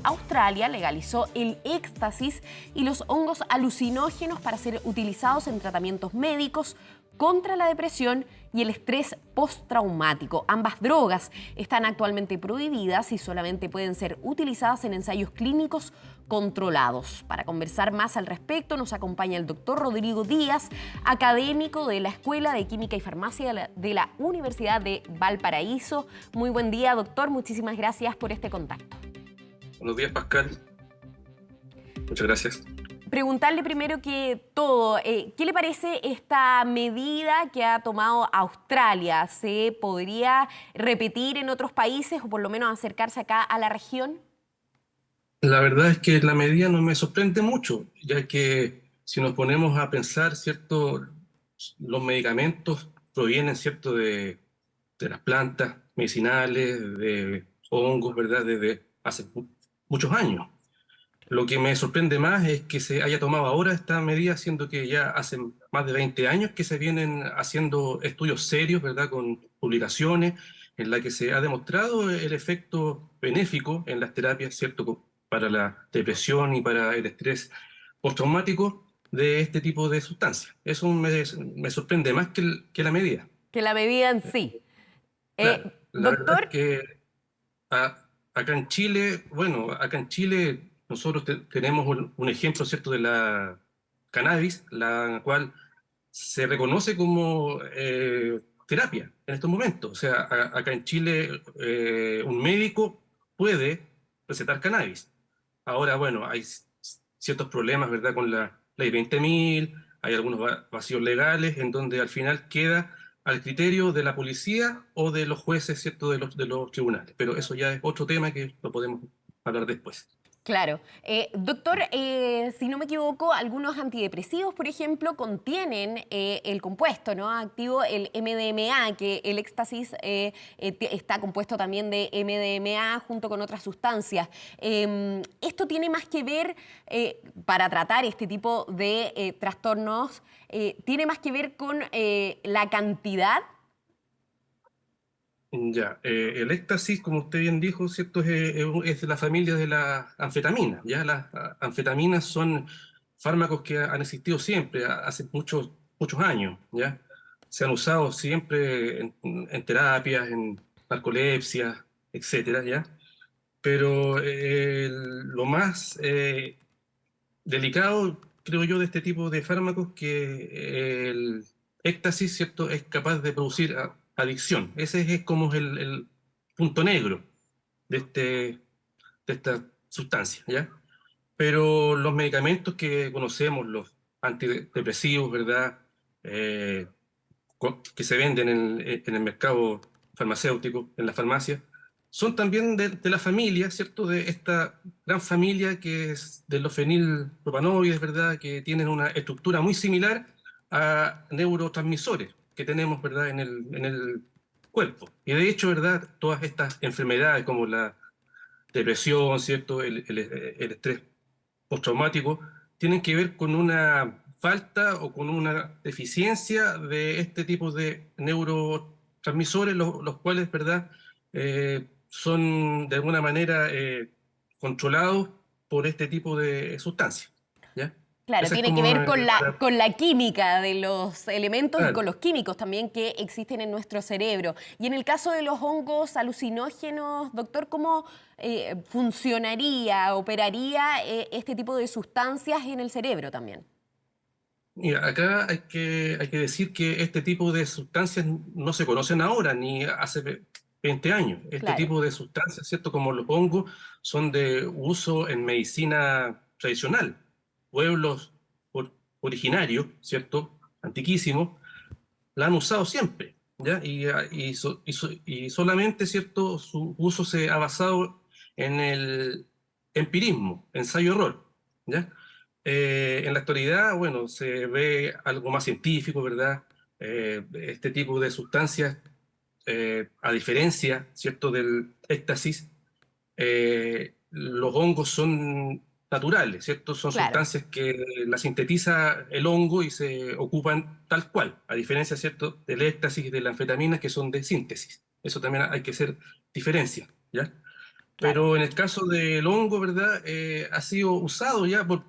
Australia legalizó el éxtasis y los hongos alucinógenos para ser utilizados en tratamientos médicos contra la depresión y el estrés postraumático. Ambas drogas están actualmente prohibidas y solamente pueden ser utilizadas en ensayos clínicos controlados. Para conversar más al respecto nos acompaña el doctor Rodrigo Díaz, académico de la Escuela de Química y Farmacia de la Universidad de Valparaíso. Muy buen día, doctor. Muchísimas gracias por este contacto. Buenos días, Pascal. Muchas gracias. Preguntarle primero que todo, ¿qué le parece esta medida que ha tomado Australia? ¿Se podría repetir en otros países o por lo menos acercarse acá a la región? La verdad es que la medida no me sorprende mucho, ya que si nos ponemos a pensar, ¿cierto? Los medicamentos provienen, ¿cierto? De las plantas medicinales, de hongos, ¿verdad? Desde hace muchos años. Lo que me sorprende más es que se haya tomado ahora esta medida, siendo que ya hace más de 20 años que se vienen haciendo estudios serios, ¿verdad? Con publicaciones en la que se ha demostrado el efecto benéfico en las terapias, ¿cierto? Para la depresión y para el estrés postraumático de este tipo de sustancias. Eso me sorprende más que la medida. Que la medida en sí. Claro, la verdad es Doctor, que acá en Chile, bueno, acá en Chile nosotros tenemos un ejemplo, ¿cierto?, de la cannabis, la cual se reconoce como terapia en estos momentos. O sea, acá en Chile un médico puede recetar cannabis. Ahora, bueno, hay ciertos problemas, ¿verdad?, con la ley 20.000, hay algunos vacíos legales en donde al final queda al criterio de la policía o de los jueces, ¿cierto?, de los tribunales. Pero eso ya es otro tema que lo podemos hablar después. claro. Doctor, si no me equivoco, algunos antidepresivos, por ejemplo, contienen el compuesto, ¿no?, activo, el MDMA, que el éxtasis está compuesto también de MDMA junto con otras sustancias. Esto tiene más que ver, para tratar este tipo de trastornos, tiene más que ver con la cantidad. Ya, el éxtasis, como usted bien dijo, ¿cierto? Es de la familia de las anfetaminas. ¿Ya? Las anfetaminas son fármacos que han existido siempre, hace muchos, muchos años. ¿Ya? Se han usado siempre en terapias, en narcolepsia, etcétera, ¿ya? Pero lo más delicado, creo yo, de este tipo de fármacos que el éxtasis, ¿cierto?, es capaz de producir adicción. Ese es como el punto negro de, de esta sustancia, ¿ya? Pero los medicamentos que conocemos, los antidepresivos, ¿verdad? Eh, que se venden en el mercado farmacéutico, en la farmacia, son también de la familia, ¿cierto? De esta gran familia que es de los fenilpropanoides, ¿verdad? Que tienen una estructura muy similar a neurotransmisores que tenemos, ¿verdad? En el cuerpo. Y de hecho, ¿verdad? Todas estas enfermedades como la depresión, ¿cierto? El estrés postraumático, tienen que ver con una falta o con una deficiencia de este tipo de neurotransmisores, los cuales, ¿verdad?, son de alguna manera controlados por este tipo de sustancias. ¿Ya? Claro, Esa es tiene que como ver con para... con la química de los elementos y Claro. con los químicos también que existen en nuestro cerebro. Y en el caso de los hongos alucinógenos, doctor, ¿cómo funcionaría, operaría este tipo de sustancias en el cerebro también? Mira, acá hay que decir que este tipo de sustancias no se conocen ahora ni hace 20 años. Este Claro, tipo de sustancias, ¿cierto? Como lo pongo, son de uso en medicina tradicional. Pueblos originarios, ¿cierto? Antiquísimos, la han usado siempre, ¿ya? Y solamente, ¿cierto? Su uso se ha basado en el empirismo, ensayo-error, ¿ya? En la actualidad, bueno, se ve algo más científico, ¿verdad? Este tipo de sustancias, a diferencia, ¿cierto?, del éxtasis, los hongos son naturales, ¿cierto? Son claro. sustancias que la sintetiza el hongo y se ocupan tal cual, a diferencia, ¿cierto?, del éxtasis y de la anfetamina que son de síntesis. Eso también hay que hacer diferencia, ¿ya? Claro, Pero en el caso del hongo, ¿verdad? Ha sido usado ya por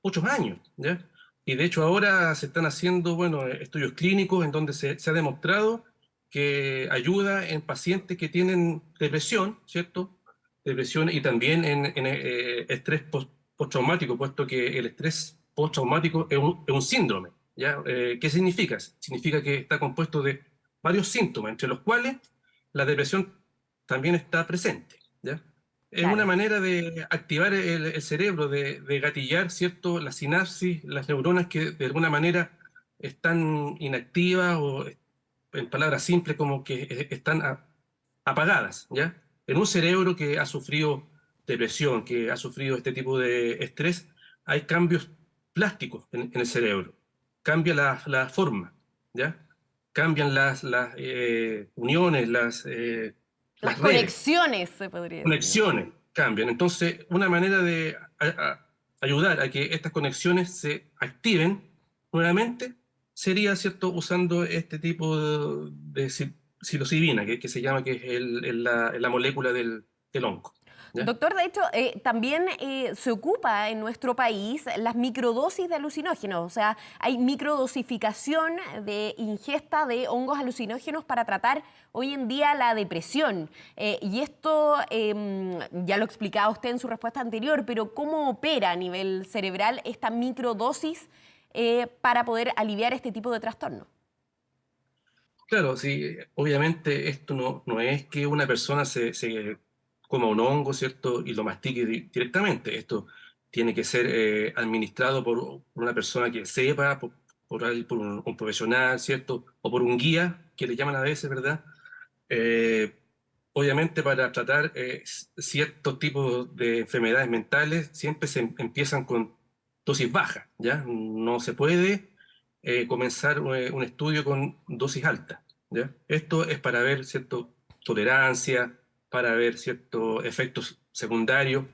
muchos años, ¿ya? Y de hecho ahora se están haciendo, bueno, estudios clínicos en donde se ha demostrado que ayuda en pacientes que tienen depresión, ¿cierto? Depresión y también en estrés postraumático, puesto que el estrés postraumático es un síndrome, ¿ya? ¿Qué significa? Significa que está compuesto de varios síntomas, entre los cuales la depresión también está presente, ¿ya? Es una claro. manera de activar el cerebro, de gatillar, ¿cierto? La sinapsis, las neuronas que de alguna manera están inactivas o, en palabras simples, como que están apagadas, ¿ya? En un cerebro que ha sufrido depresión, que ha sufrido este tipo de estrés, hay cambios plásticos en el cerebro. Cambia la forma, ¿ya? Cambian las uniones, Las las redes, conexiones, se podría decir, ¿no? conexiones cambian. Entonces, una manera de ayudar a que estas conexiones se activen nuevamente sería, ¿cierto?, usando este tipo de psilocibina, que se llama, que es la molécula del hongo. ¿Ya? Doctor, de hecho, también se ocupa en nuestro país las microdosis de alucinógenos, o sea, hay microdosificación de ingesta de hongos alucinógenos para tratar hoy en día la depresión. Y esto ya lo explicaba usted en su respuesta anterior, pero ¿cómo opera a nivel cerebral esta microdosis para poder aliviar este tipo de trastorno? Claro, sí, obviamente esto no es que una persona se coma un hongo, ¿cierto? Y lo mastique directamente. Esto tiene que ser administrado por una persona que sepa, por un profesional, ¿cierto? O por un guía, que le llaman a veces, ¿verdad? Eh, Obviamente para tratar ciertos tipos de enfermedades mentales siempre se empiezan con dosis bajas, ¿ya? No se puede comenzar un estudio con dosis altas, ¿ya? Esto es para ver cierta tolerancia, para ver ciertos efectos secundarios,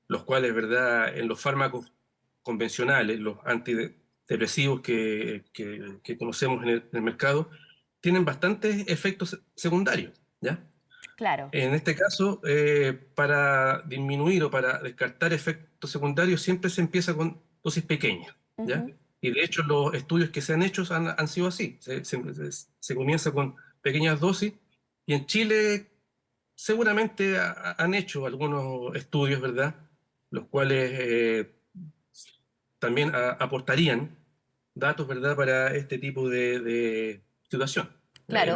los cuales, ¿verdad? En los fármacos convencionales, los antidepresivos que conocemos en el mercado, tienen bastantes efectos secundarios, ¿ya? Claro. En este caso, para disminuir o para descartar efectos secundarios, siempre se empieza con dosis pequeñas, ¿ya? Ujú. Y de hecho, los estudios que se han hecho han sido así. Se comienza con pequeñas dosis y en Chile seguramente han hecho algunos estudios, ¿verdad? Los cuales también aportarían datos, ¿verdad? Para este tipo de situación. Claro.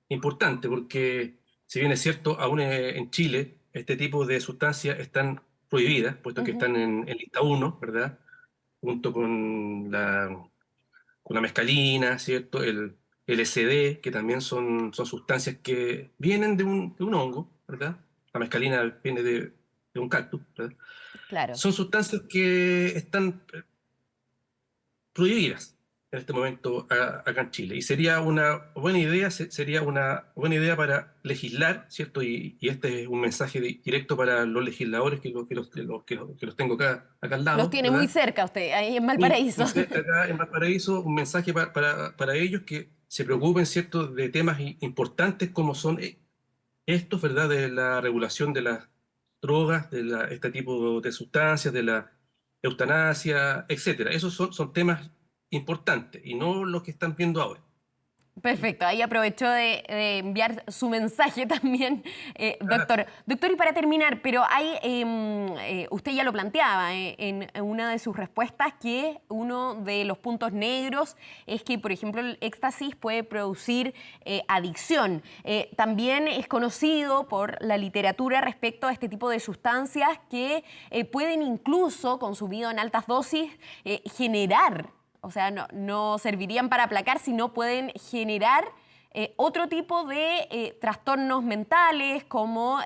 Importante, porque si bien es cierto, aún en Chile este tipo de sustancias están prohibidas, puesto que Ujú. están en lista uno, ¿verdad? Junto con la mescalina, ¿cierto? El LSD, que también son sustancias que vienen de un hongo, ¿verdad? La mescalina viene de un cactus, ¿verdad? Claro. Son sustancias que están prohibidas en este momento acá en Chile. Y sería una buena idea, sería una buena idea para legislar, ¿cierto? Y este es un mensaje directo para los legisladores que los tengo acá al Los lado, tiene muy ¿verdad? cerca usted, ahí en Y Valparaíso. cerca acá en Valparaíso, un mensaje para ellos que se preocupen, ¿cierto?, de temas importantes como son estos, ¿verdad?, de la regulación de las drogas, este tipo de sustancias, de la eutanasia, etcétera. Esos son temas importantes y no los que están viendo ahora. Perfecto, ahí aprovecho de enviar su mensaje también, doctor. Doctor, y para terminar, pero hay, usted ya lo planteaba en una de sus respuestas, que uno de los puntos negros es que, por ejemplo, el éxtasis puede producir adicción. También es conocido por la literatura respecto a este tipo de sustancias que pueden incluso, consumido en altas dosis, generar, o sea, no servirían para aplacar, sino pueden generar otro tipo de trastornos mentales como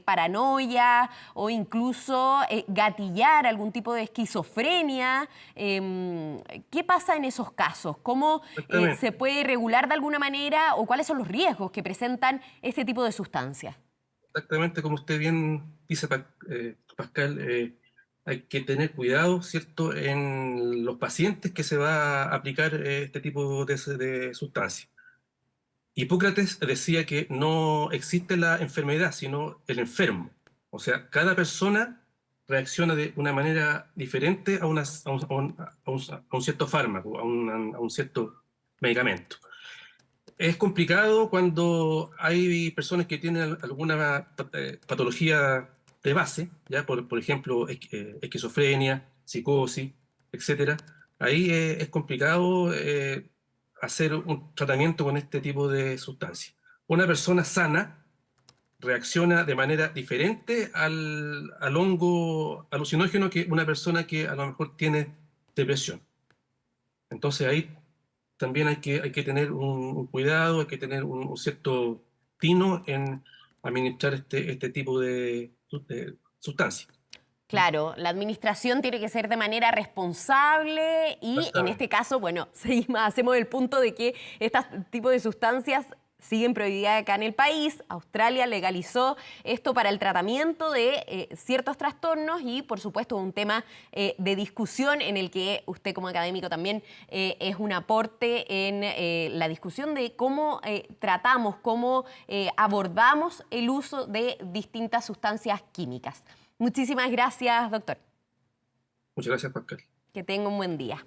paranoia o incluso gatillar algún tipo de esquizofrenia. ¿Qué pasa en esos casos? ¿Cómo se Exactamente, puede regular de alguna manera o cuáles son los riesgos que presentan este tipo de sustancias? exactamente como usted bien dice, Pascal, hay que tener cuidado, ¿cierto?, en los pacientes que se va a aplicar este tipo de sustancias. Hipócrates decía que no existe la enfermedad, sino el enfermo. O sea, cada persona reacciona de una manera diferente a un cierto fármaco, a un cierto medicamento. Es complicado cuando hay personas que tienen alguna patología de base, ¿ya? Por ejemplo, esquizofrenia, psicosis, etcétera. Ahí es complicado hacer un tratamiento con este tipo de sustancias. Una persona sana reacciona de manera diferente al hongo alucinógeno que una persona que a lo mejor tiene depresión. Entonces ahí también hay que tener un cuidado, hay que tener un cierto tino en administrar este tipo de sustancias. Claro, la administración tiene que ser de manera responsable y en este Exactamente. caso, bueno, hacemos el punto de que este tipo de sustancias siguen prohibidas acá en el país. Australia legalizó esto para el tratamiento de ciertos trastornos y, por supuesto, un tema de discusión en el que usted como académico también es un aporte en la discusión de cómo tratamos, cómo abordamos el uso de distintas sustancias químicas. Muchísimas gracias, doctor. Muchas gracias, Pascal. Que tenga un buen día.